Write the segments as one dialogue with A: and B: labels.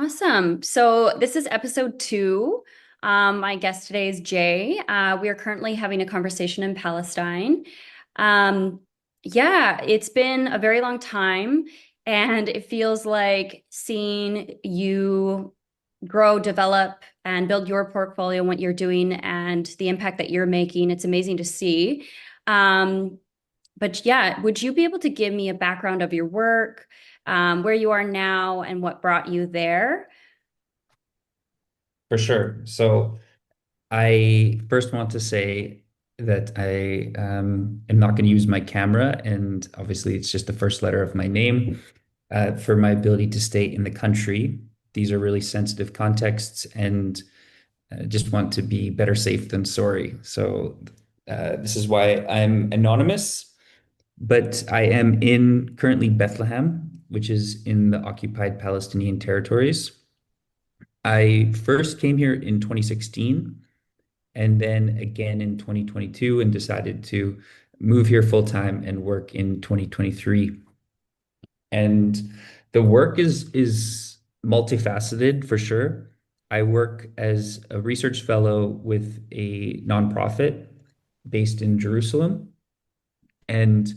A: Awesome. So this is episode two. My guest today is Jay. We are currently having a conversation in Palestine. Um, yeah, it's been a very long time, and it feels like seeing you grow, develop, and build your portfolio and what you're doing and the impact that you're making. It's amazing to see. Um, but yeah, would you be able to give me a background of your work, where you are now, and what brought you there?
B: For sure. So I first want to say that I am not going to use my camera, and obviously it's just the first letter of my name for my ability to stay in the country. These are really sensitive contexts, and just want to be better safe than sorry. So this is why I'm anonymous, but I am in currently Bethlehem, which is in the occupied Palestinian territories. I first came here in 2016 and then again in 2022 and decided to move here full time and work in 2023. And the work is multifaceted for sure. I work as a research fellow with a nonprofit based in Jerusalem, and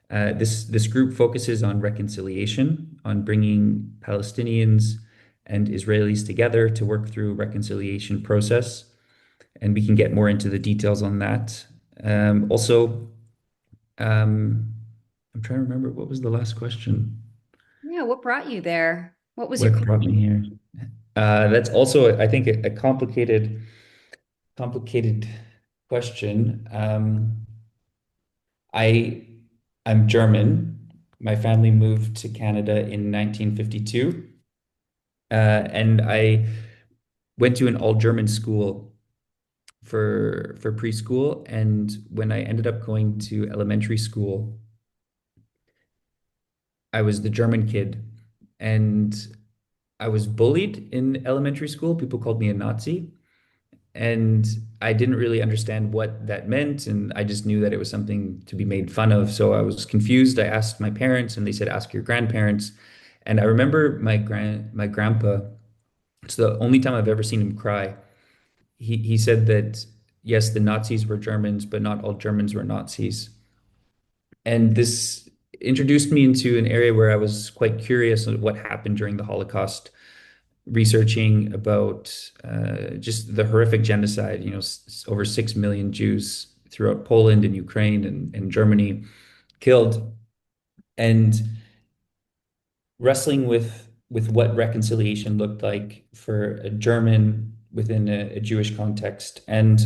B: this group focuses on reconciliation, on bringing Palestinians and Israelis together to work through reconciliation process, and we can get more into the details on that. Also, I'm trying to remember what was the last question.
A: Yeah, what brought you there? What was your
B: What brought me
A: calling?
B: here? That's also, I think, a complicated question. I I'm German. My family moved to Canada in 1952, and I went to an all German school for preschool. And when I ended up going to elementary school, I was the German kid, and I was bullied in elementary school. People called me a Nazi, and I didn't really understand what that meant, and I just knew that it was something to be made fun of. So I was confused. I asked my parents, and they said, "Ask your grandparents." And I remember my grandpa. It's the only time I've ever seen him cry. He said that yes, the Nazis were Germans, but not all Germans were Nazis. And this introduced me into an area where I was quite curious of what happened during the Holocaust, researching about just the horrific genocide, over 6 million Jews throughout Poland and Ukraine and Germany killed, and wrestling with what reconciliation looked like for a German within a Jewish context. And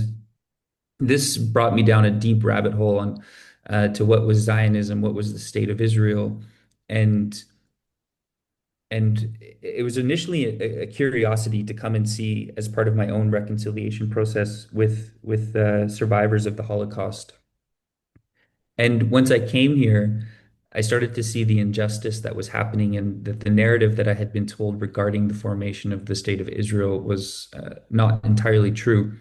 B: this brought me down a deep rabbit hole on to what was Zionism, what was the state of Israel, and it was initially a curiosity to come and see as part of my own reconciliation process with survivors of the Holocaust. And once I came here, I started to see the injustice that was happening, and that the narrative that I had been told regarding the formation of the state of Israel was not entirely true.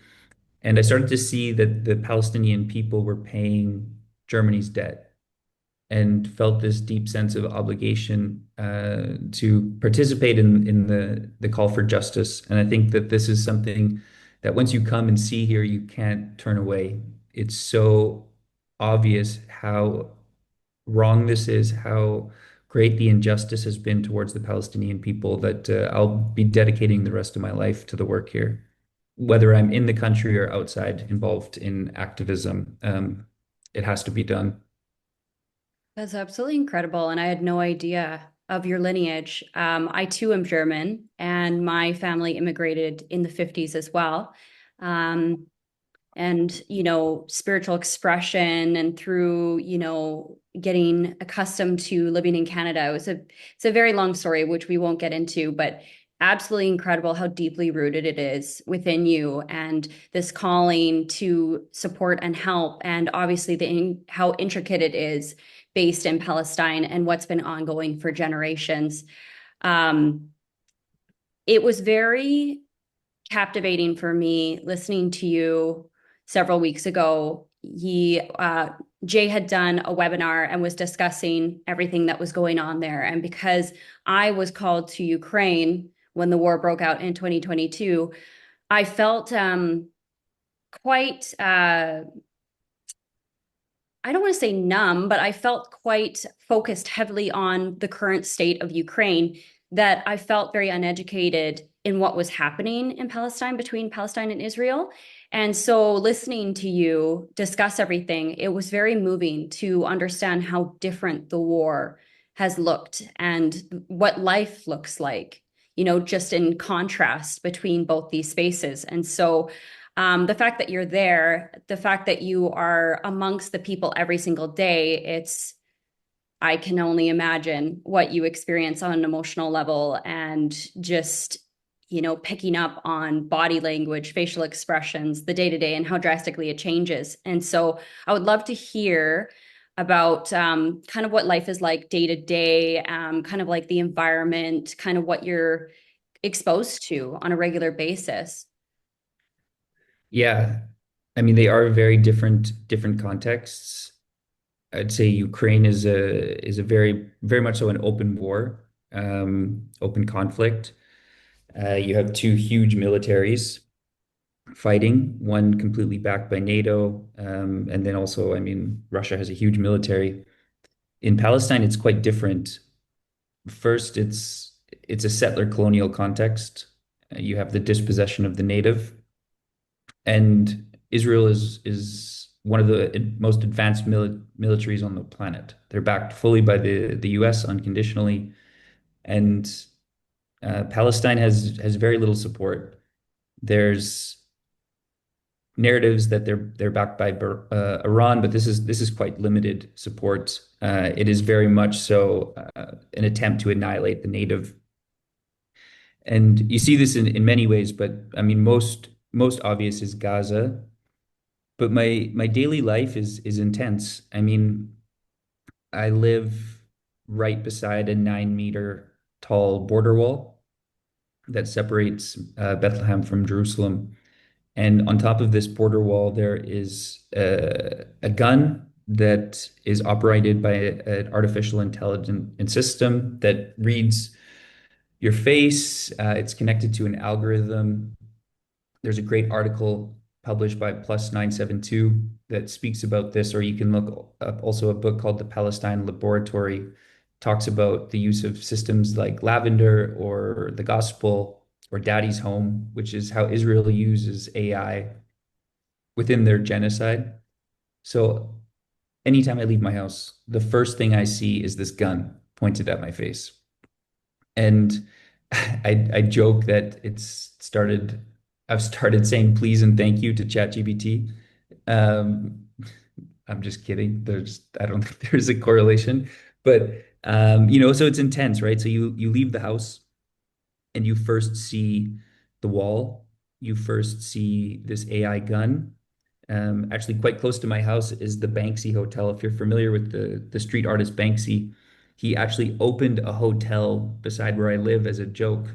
B: And I started to see that the Palestinian people were paying Germany's debt, and felt this deep sense of obligation to participate in the call for justice. And I think that this is something that once you come and see here, you can't turn away. It's so obvious how wrong this is, how great the injustice has been towards the Palestinian people, that I'll be dedicating the rest of my life to the work here, whether I'm in the country or outside involved in activism. It has to be done.
A: That's absolutely incredible. And I had no idea of your lineage. I too am German, and my family immigrated in the 50s as well. Um, and, spiritual expression and through, getting accustomed to living in Canada. It's a very long story, which we won't get into, but absolutely incredible how deeply rooted it is within you and this calling to support and help. And obviously how intricate it is based in Palestine and what's been ongoing for generations. Um, it was very captivating for me listening to you several weeks ago. Jay had done a webinar and was discussing everything that was going on there. And because I was called to Ukraine when the war broke out in 2022, I felt quite I don't want to say numb, but I felt quite focused heavily on the current state of Ukraine, that I felt very uneducated in what was happening in Palestine, between Palestine and Israel. And so listening to you discuss everything, it was very moving to understand how different the war has looked and what life looks like, just in contrast between both these spaces. And so the fact that you're there, the fact that you are amongst the people every single day, I can only imagine what you experience on an emotional level, and just, picking up on body language, facial expressions, the day to day, and how drastically it changes. And so I would love to hear about kind of what life is like day to day, kind of like the environment, kind of what you're exposed to on a regular basis.
B: Yeah. I mean, they are very different contexts. I'd say Ukraine is a very much so an open war, open conflict. You have two huge militaries fighting, one completely backed by NATO, and then also, I mean, Russia has a huge military. In Palestine, it's quite different. First, it's a settler colonial context. You have the dispossession of the native, and Israel is one of the most advanced militaries on the planet. They're backed fully by the US unconditionally, and Palestine has very little support. There's narratives that they're backed by Iran, but this is quite limited support. It is very much so an attempt to annihilate the native, and you see this in many ways. But I mean, most obvious is Gaza. But my daily life is intense. I mean, I live right beside a 9 meter tall border wall that separates Bethlehem from Jerusalem. And on top of this border wall, there is a gun that is operated by an artificial intelligence system that reads your face. It's connected to an algorithm. There's a great article published by Plus 972 that speaks about this, or you can look up also a book called The Palestine Laboratory, talks about the use of systems like Lavender or the Gospel or Daddy's Home, which is how Israel uses AI within their genocide. So anytime I leave my house, the first thing I see is this gun pointed at my face. And I joke that I've started saying please and thank you to ChatGPT. Um, I'm just kidding. I don't think there's a correlation, but so it's intense, right? So you leave the house and you first see the wall. You first see this AI gun. Actually, quite close to my house is the Banksy Hotel. If you're familiar with the street artist Banksy, he actually opened a hotel beside where I live as a joke.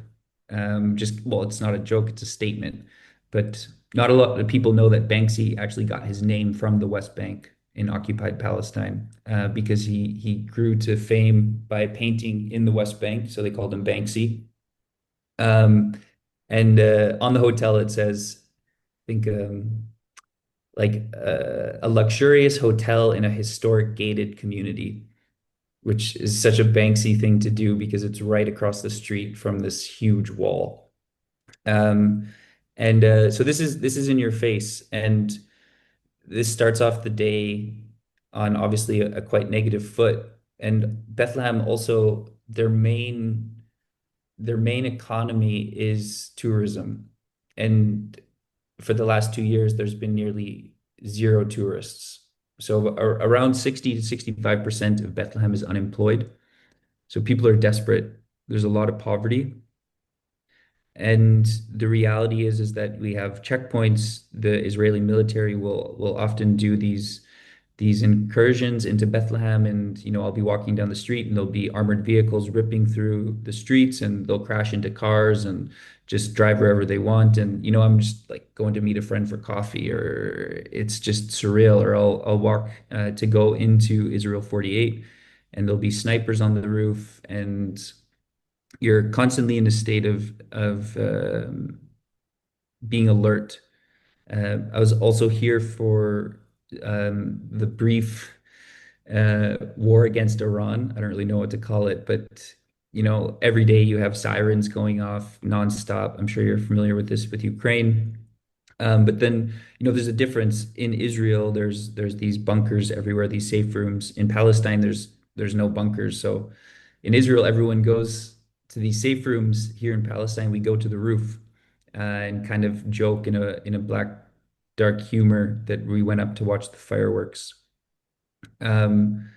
B: Well, it's not a joke, it's a statement. But not a lot of people know that Banksy actually got his name from the West Bank in occupied Palestine, because he grew to fame by painting in the West Bank, so they called him Banksy. Um, and on the hotel it says, I think like a luxurious hotel in a historic gated community, which is such a Banksy thing to do because it's right across the street from this huge wall. Um, and so this is in your face, and this starts off the day on obviously a quite negative foot. And Bethlehem also their main economy is tourism, and for the last 2 years, there's been nearly zero tourists. So around 60 to 65% of Bethlehem is unemployed. So people are desperate. There's a lot of poverty. And the reality is that we have checkpoints. The Israeli military will often do these incursions into Bethlehem, and I'll be walking down the street and there'll be armored vehicles ripping through the streets, and they'll crash into cars and just drive wherever they want. And I'm just like going to meet a friend for coffee, or it's just surreal. Or I'll walk to go into Israel 48, and there'll be snipers on the roof, and you're constantly in a state of being alert. I was also here for the brief war against Iran. I don't really know what to call it, but every day you have sirens going off nonstop. I'm sure you're familiar with this with Ukraine. But then, there's a difference in Israel. There's these bunkers everywhere, these safe rooms. In Palestine, there's no bunkers. So in Israel, everyone goes to these safe rooms. Here in Palestine, we go to the roof and kind of joke in a black dark humor that we went up to watch the fireworks. Um,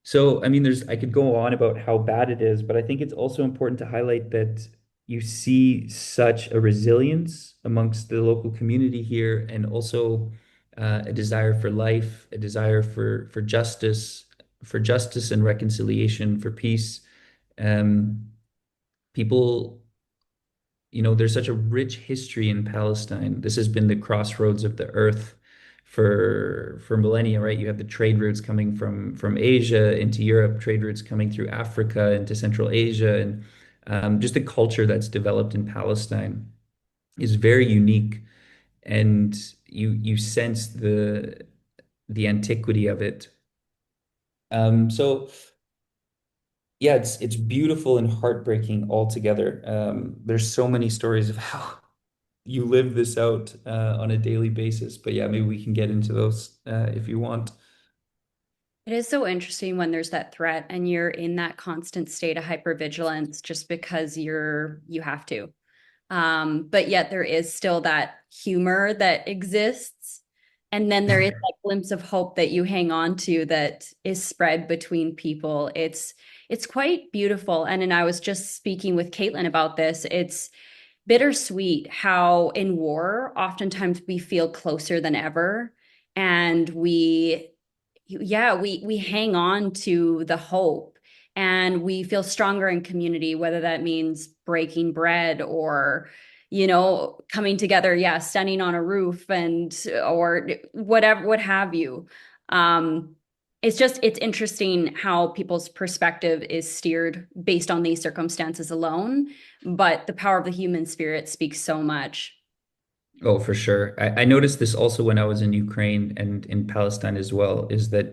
B: so, I mean, I could go on about how bad it is, but I think it's also important to highlight that you see such a resilience amongst the local community here, and also a desire for life, a desire for justice and reconciliation, for peace. Um, People there's such a rich history in Palestine. This has been the crossroads of the earth for millennia, right? You have the trade routes coming from Asia into Europe, trade routes coming through Africa into Central Asia, and just the culture that's developed in Palestine is very unique, and you sense the antiquity of it. So yeah, it's beautiful and heartbreaking altogether. There's so many stories of how you live this out on a daily basis. But yeah, maybe we can get into those if you want.
A: It is so interesting when there's that threat and you're in that constant state of hypervigilance just because you have to. But yet there is still that humor that exists. And then there is that glimpse of hope that you hang on to that is spread between people. It's quite beautiful. And I was just speaking with Caitlin about this. It's bittersweet how in war, oftentimes we feel closer than ever. And we hang on to the hope and we feel stronger in community, whether that means breaking bread or coming together, yeah, standing on a roof and or whatever, what have you. um it's interesting how people's perspective is steered based on these circumstances alone, but the power of the human spirit speaks so much.
B: Oh, for sure. I noticed this also when I was in Ukraine and in Palestine as well, is that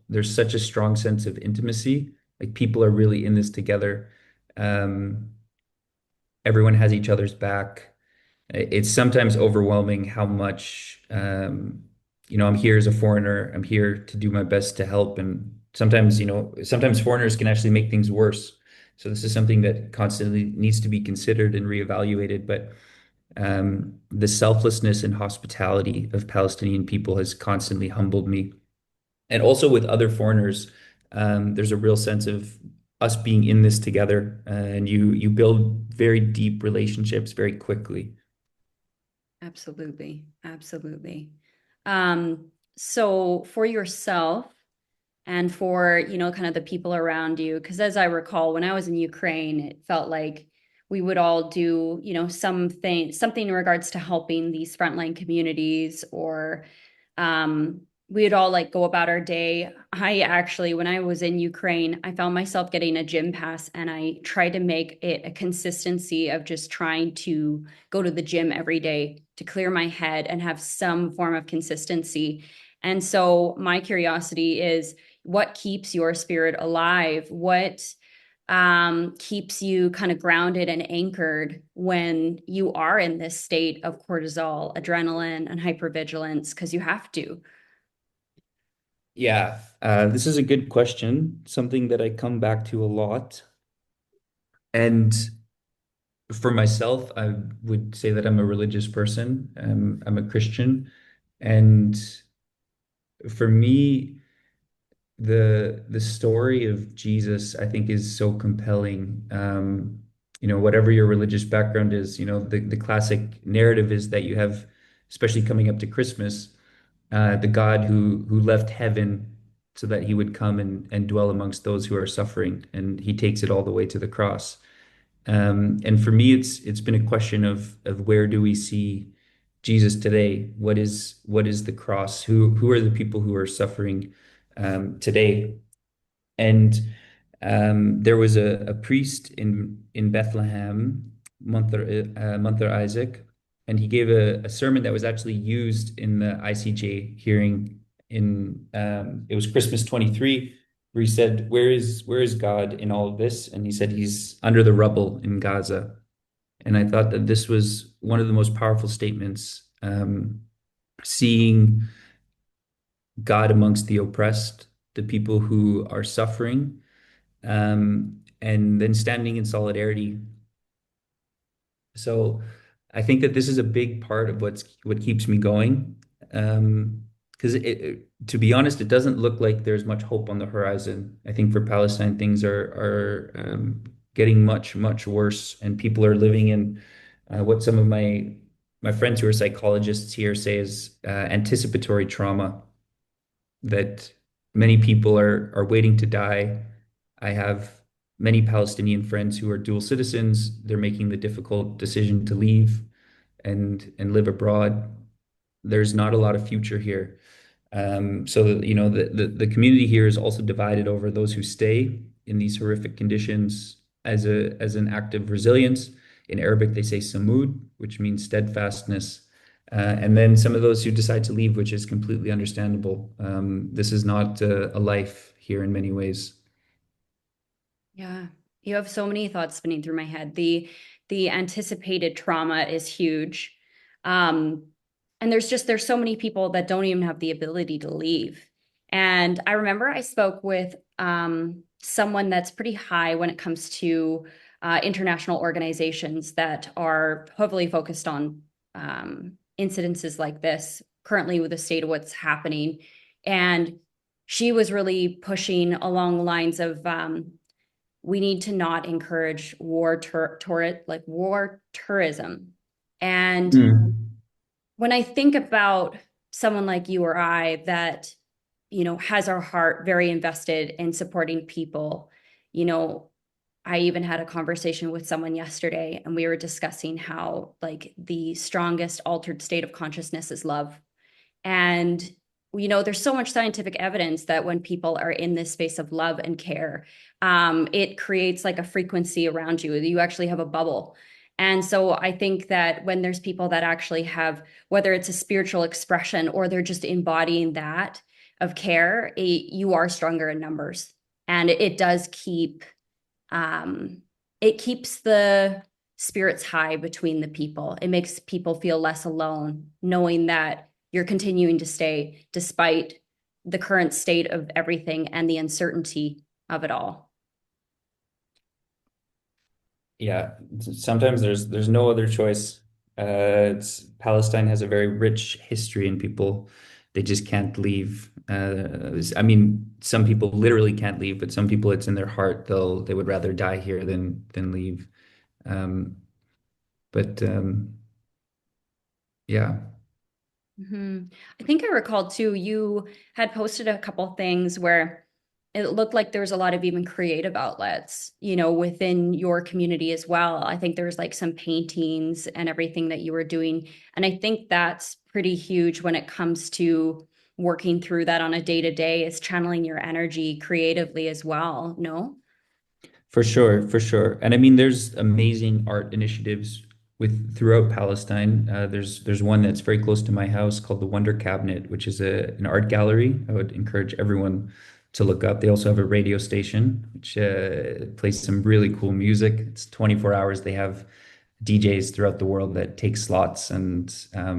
B: there's such a strong sense of intimacy. Like people are really in this together. Um, Everyone has each other's back. It's sometimes overwhelming how much, I'm here as a foreigner. I'm here to do my best to help. And sometimes, sometimes foreigners can actually make things worse. So this is something that constantly needs to be considered and reevaluated. But the selflessness and hospitality of Palestinian people has constantly humbled me. And also with other foreigners, there's a real sense of us being in this together, and you build very deep relationships very quickly.
A: Absolutely, absolutely. So for yourself and for, kind of the people around you, because as I recall, when I was in Ukraine, it felt like we would all do, something in regards to helping these frontline communities, or we'd all like go about our day. I actually, when I was in Ukraine, I found myself getting a gym pass and I tried to make it a consistency of just trying to go to the gym every day to clear my head and have some form of consistency. And so my curiosity is, what keeps your spirit alive? What keeps you kind of grounded and anchored when you are in this state of cortisol, adrenaline, and hypervigilance? Because you have to.
B: Yeah, this is a good question, something that I come back to a lot. And for myself, I would say that I'm a religious person. I'm a Christian. And for me, the story of Jesus, I think, is so compelling. Whatever your religious background is, the classic narrative is that you have, especially coming up to Christmas, the God who left heaven so that he would come and dwell amongst those who are suffering, and he takes it all the way to the cross. And for me, it's been a question of where do we see Jesus today? What is the cross? Who are the people who are suffering today? And There was a priest in Bethlehem, Mother Isaac, and he gave a sermon that was actually used in the ICJ hearing in it was Christmas 23, where he said, where is God in all of this? And he said he's under the rubble in Gaza. And I thought that this was one of the most powerful statements, seeing God amongst the oppressed, the people who are suffering, and then standing in solidarity. So I think that this is a big part of what keeps me going. Because to be honest, it doesn't look like there's much hope on the horizon. I think for Palestine, things are getting much, much worse, and people are living in what some of my friends who are psychologists here say is anticipatory trauma, that many people are waiting to die. I have many Palestinian friends who are dual citizens. They're making the difficult decision to leave and live abroad. There's not a lot of future here. So the community here is also divided over those who stay in these horrific conditions as an act of resilience. In Arabic, they say samud, which means steadfastness. And then some of those who decide to leave, which is completely understandable. This is not a life here in many ways.
A: Yeah. You have so many thoughts spinning through my head. The anticipated trauma is huge. Um, and there's so many people that don't even have the ability to leave. And I remember I spoke with someone that's pretty high when it comes to international organizations that are heavily focused on incidences like this currently with the state of what's happening. And she was really pushing along the lines of we need to not encourage war tourism. And
B: Mm.
A: when I think about someone like you or I that, has our heart very invested in supporting people, you know, I even had a conversation with someone yesterday and we were discussing how like the strongest altered state of consciousness is love. And, there's so much scientific evidence that when people are in this space of love and care, it creates like a frequency around you. You actually have a bubble. And so I think that when there's people that actually have, whether it's a spiritual expression or they're just embodying that of care, you are stronger in numbers. And it does um, it keeps the spirits high between the people. It makes people feel less alone, knowing that you're continuing to stay despite the current state of everything and the uncertainty of it all.
B: Yeah, sometimes there's no other choice. Palestine has a very rich history, and people they just can't leave. I mean, some people literally can't leave, but some people it's in their heart. They would rather die here than leave. Um, but yeah,
A: Mhm. I think I recall too, you had posted a couple things where it looked like there was a lot of even creative outlets, within your community as well. I think there was like some paintings and everything that you were doing. And I think that's pretty huge when it comes to working through that on a day to day, is channeling your energy creatively as well. No?
B: for sure, for sure. And I mean, there's amazing art initiatives with throughout Palestine. There's one that's very close to my house called the Wonder Cabinet, which is an art gallery. I would encourage everyone to look up. They also have a radio station which plays some really cool music. It's 24 hours. They have DJs throughout the world that take slots, and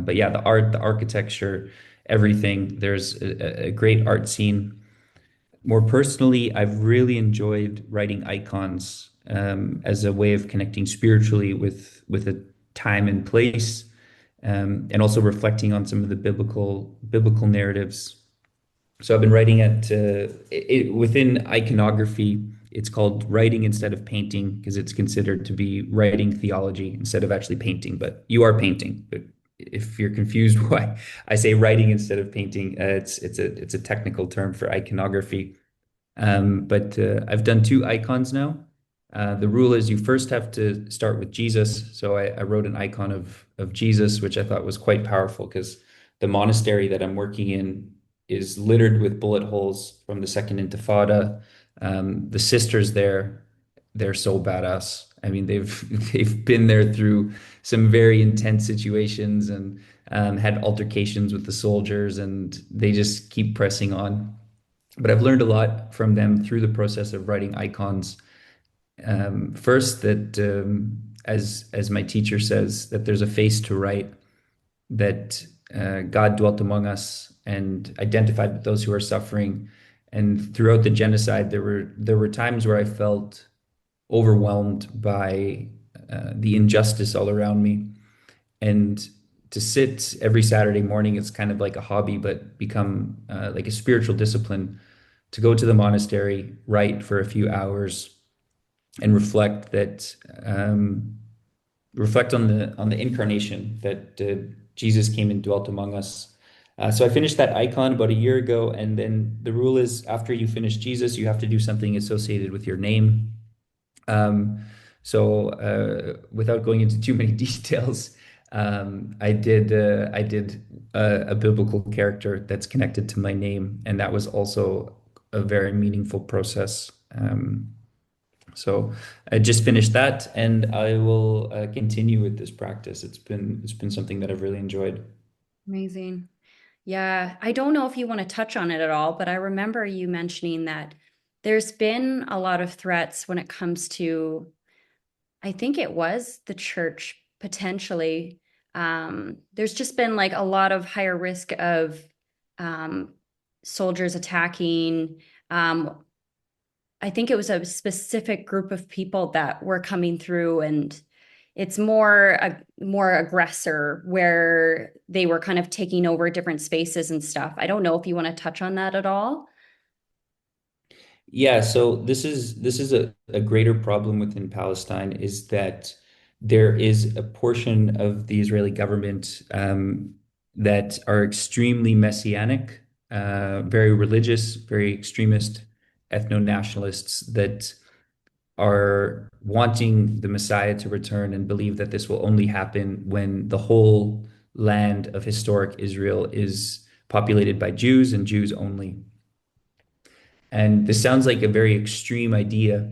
B: but yeah, the art, the architecture, everything. There's a great art scene. More personally, I've really enjoyed writing icons as a way of connecting spiritually with a time and place, and also reflecting on some of the biblical narratives. So I've been writing within iconography. It's called writing instead of painting because it's considered to be writing theology instead of actually painting. But you are painting. But if you're confused why I say writing instead of painting, it's a technical term for iconography. But I've done two icons now. The rule is you first have to start with Jesus. So I wrote an icon of Jesus, which I thought was quite powerful because the monastery that I'm working in is littered with bullet holes from the Second Intifada. The sisters there, they're so badass. I mean, they've been there through some very intense situations and had altercations with the soldiers, and they just keep pressing on. But I've learned a lot from them through the process of writing icons. First, that as my teacher says, that there's a face to write, that God dwelt among us and identified with those who are suffering. And throughout the genocide, there were times where I felt overwhelmed by the injustice all around me. And to sit every Saturday morning, it's kind of like a hobby, but become like a spiritual discipline. To go to the monastery, write for a few hours, and reflect on the incarnation, that Jesus came and dwelt among us. So I finished that icon about a year ago, and then the rule is after you finish Jesus, you have to do something associated with your name. Um, so without going into too many details, I did a biblical character that's connected to my name, and that was also a very meaningful process. So I just finished that, and I will continue with this practice. It's been something that I've really enjoyed.
A: Amazing. Yeah, I don't know if you want to touch on it at all, but I remember you mentioning that there's been a lot of threats when it comes to, I think it was the church potentially. There's just been like a lot of higher risk of um, soldiers attacking. Um, I think it was a specific group of people that were coming through, and it's more aggressor where they were kind of taking over different spaces and stuff. I don't know if you want to touch on that at all.
B: Yeah, so this is a greater problem within Palestine, is that there is a portion of the Israeli government that are extremely messianic, very religious, very extremist, ethno-nationalists that are wanting the Messiah to return and believe that this will only happen when the whole land of historic Israel is populated by Jews and Jews only. And this sounds like a very extreme idea.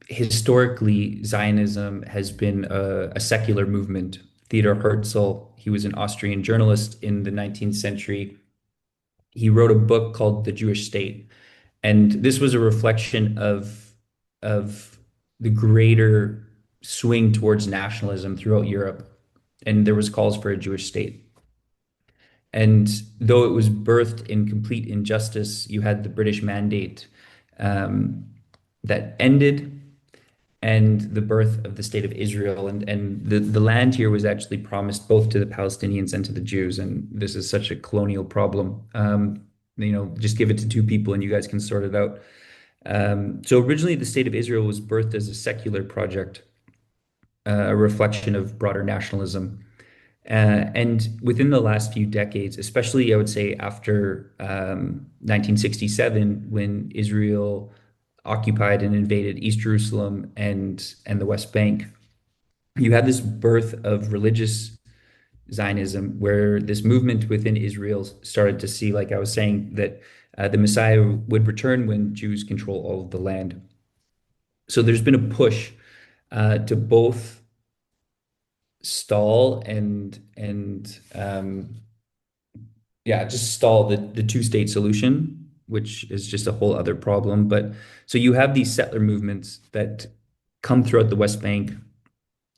B: Historically, Zionism has been a secular movement. Theodor Herzl, he was an Austrian journalist in the 19th century. He wrote a book called The Jewish State. And this was a reflection of the greater swing towards nationalism throughout Europe. And there was calls for a Jewish state. And though it was birthed in complete injustice, you had the British Mandate um, that ended, and the birth of the state of Israel. And the land here was actually promised both to the Palestinians and to the Jews. And this is such a colonial problem. Just give it to two people and you guys can sort it out. So originally, the state of Israel was birthed as a secular project, a reflection of broader nationalism. And within the last few decades, especially I would say after 1967, when Israel occupied and invaded East Jerusalem and the West Bank, you had this birth of religious Zionism, where this movement within Israel started to see, like I was saying, that the Messiah would return when Jews control all of the land. So there's been a push to both stall and yeah, just stall the two-state solution, which is just a whole other problem. But so you have these settler movements that come throughout the West Bank.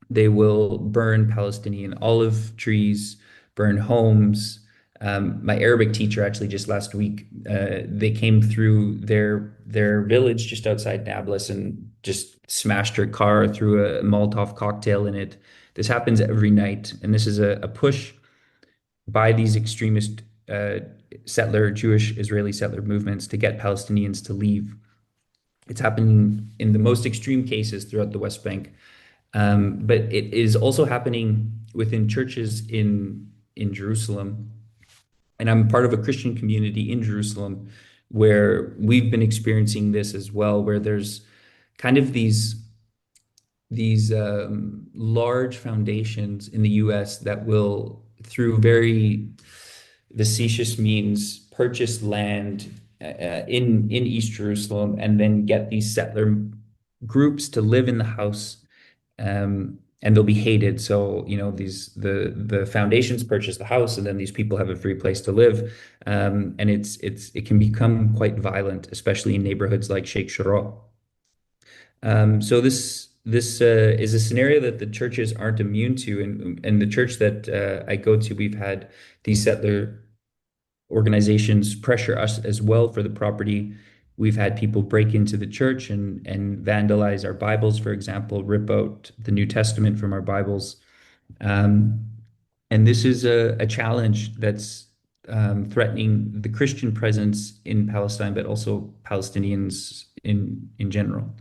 B: They will burn Palestinian olive trees, burn homes. My Arabic teacher actually just last week, they came through their village just outside Nablus and just smashed her car, threw a Molotov cocktail in it. This happens every night, and this is a push by these extremist uh, Jewish Israeli settler movements to get Palestinians to leave. It's happening in the most extreme cases throughout the West Bank. But it is also happening within churches in Jerusalem. And I'm part of a Christian community in Jerusalem where we've been experiencing this as well, where there's kind of these large foundations in the US that will, through very facetious means, purchase land in East Jerusalem, and then get these settler groups to live in the house, and they'll be hated. So, these the foundations purchase the house, and then these people have a free place to live, and it can become quite violent, especially in neighborhoods like Sheikh Jarrah. So this is a scenario that the churches aren't immune to, and the church that I go to, we've had these settler organizations pressure us as well for the property. We've had people break into the church and vandalize our Bibles, for example, rip out the New Testament from our Bibles. Um, and this is a challenge that's threatening the Christian presence in Palestine, but also Palestinians in general.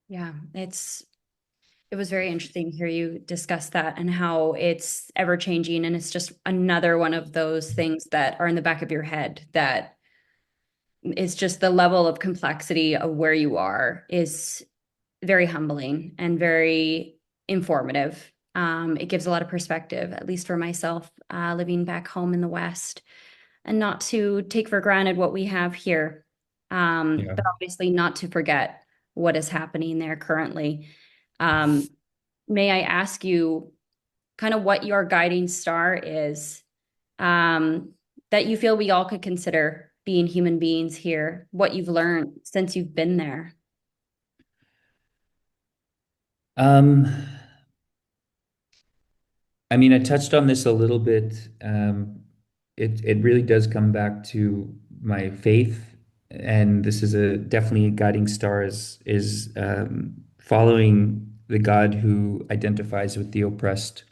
A: Yeah, it was very interesting to hear you discuss that and how it's ever changing. And it's just another one of those things that are in the back of your head that is just the level of complexity of where you are is very humbling and very informative. It gives a lot of perspective, at least for myself, living back home in the West, and not to take for granted what we have here.
B: Yeah.
A: But obviously not to forget what is happening there currently. Um, may I ask you kind of what your guiding star is, um, that you feel we all could consider being human beings here, what you've learned since you've been there?
B: Um, I mean, I touched on this a little bit. It really does come back to my faith, and this is a definitely a guiding star is following the God who identifies with the oppressed.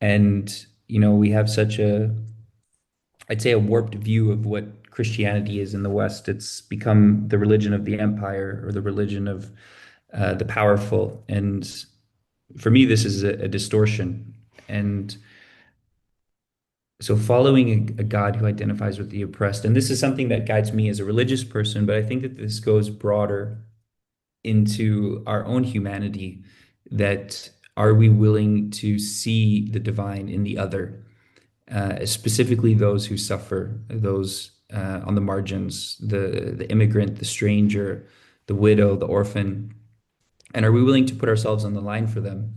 B: And we have such I'd say, a warped view of what Christianity is in the West. It's become the religion of the empire or the religion of the powerful, and for me, this is a distortion. And so following a God who identifies with the oppressed, and this is something that guides me as a religious person, but I think that this goes broader into our own humanity, that are we willing to see the divine in the other, specifically those who suffer, those on the margins, the immigrant, the stranger, the widow, the orphan, and are we willing to put ourselves on the line for them?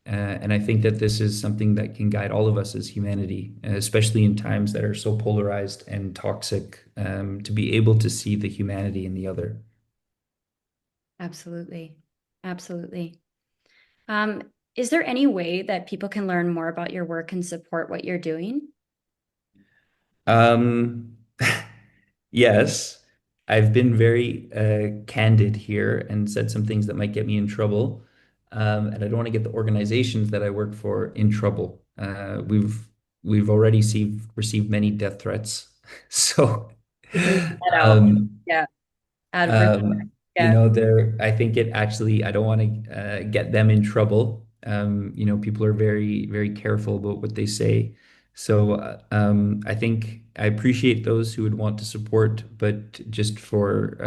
B: And I think that this is something that can guide all of us as humanity, especially in times that are so polarized and toxic, to be able to see the humanity in the other.
A: Absolutely. Absolutely. Um, is there any way that people can learn more about your work and support what you're doing?
B: Um, yes, I've been very candid here and said some things that might get me in trouble. And I don't want to get the organizations that I work for in trouble. We've already received many death threats. So,
A: You can leave that out.
B: um,
A: Yeah, out of respect. Yeah,
B: I think it actually, I don't want to get them in trouble. People are very, very careful about what they say. So, I think I appreciate those who would want to support, but just for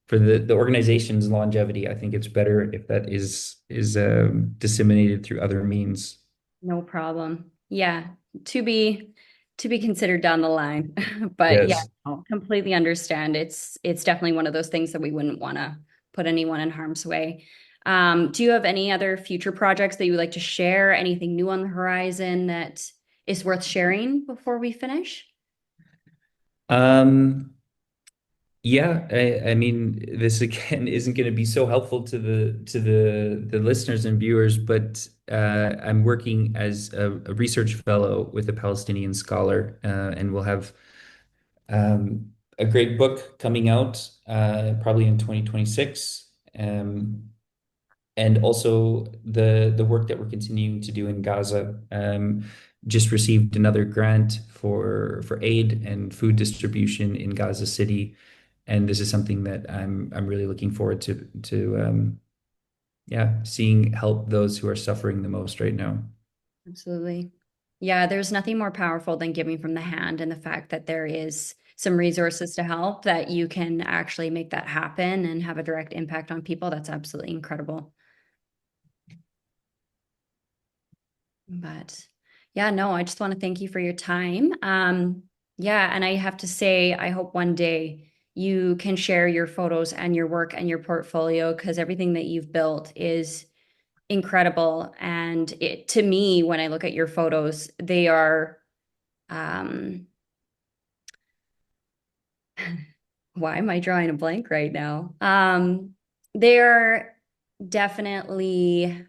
B: the organization's longevity, I think it's better if that is disseminated through other means.
A: no problem. Yeah, to be to be considered down the line. But yeah,
B: Yes.
A: no, completely understand. It's definitely one of those things that we wouldn't want to put anyone in harm's way. Do you have any other future projects that you would like to share? Anything new on the horizon that is worth sharing before we finish?
B: Um, Yeah, I mean, this again isn't going to be so helpful to the listeners and viewers, but I'm working as a research fellow with a Palestinian scholar, and we'll have a great book coming out probably in 2026. And also the work that we're continuing to do in Gaza. Just received another grant for aid and food distribution in Gaza City, and this is something that I'm really looking forward to yeah, seeing help those who are suffering the most right now.
A: Absolutely. Yeah, there's nothing more powerful than giving from the hand, and the fact that there is some resources to help that you can actually make that happen and have a direct impact on people. That's absolutely incredible. But yeah, no, I just want to thank you for your time. Yeah, and I have to say, I hope one day you can share your photos and your work and your portfolio because everything that you've built is incredible. And it, to me, when I look at your photos, they are, um, why am I drawing a blank right now? They're definitely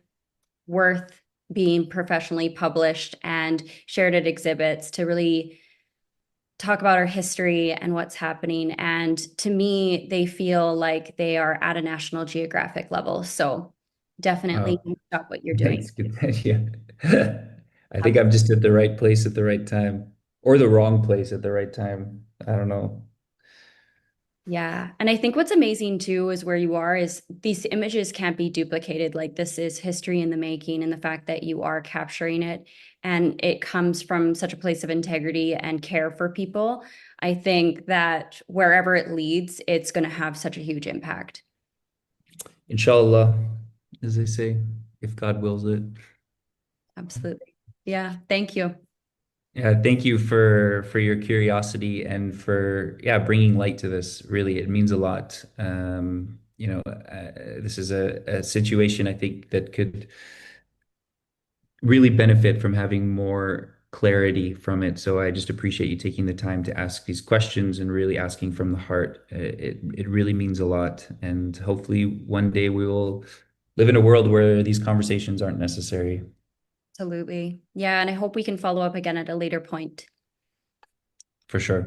A: worth being professionally published and shared at exhibits to really talk about our history and what's happening. And to me, they feel like they are at a National Geographic level. So definitely
B: Oh,
A: stop what you're doing.
B: that's good. Yeah. I think I'm just at the right place at the right time, or the wrong place at the right time. I don't know.
A: Yeah. And I think what's amazing too is where you are is these images can't be duplicated. Like this is history in the making, and the fact that you are capturing it and it comes from such a place of integrity and care for people. I think that wherever it leads, it's going to have such a huge impact.
B: Inshallah, as they say, if God wills it.
A: Absolutely. Yeah. Thank you.
B: Yeah, thank you for your curiosity and for bringing light to this. Really, it means a lot. This is a situation I think that could really benefit from having more clarity from it. So I just appreciate you taking the time to ask these questions and really asking from the heart. It really means a lot, and hopefully one day we will live in a world where these conversations aren't necessary.
A: Absolutely. Yeah. And I hope we can follow up again at a later point.
B: For sure.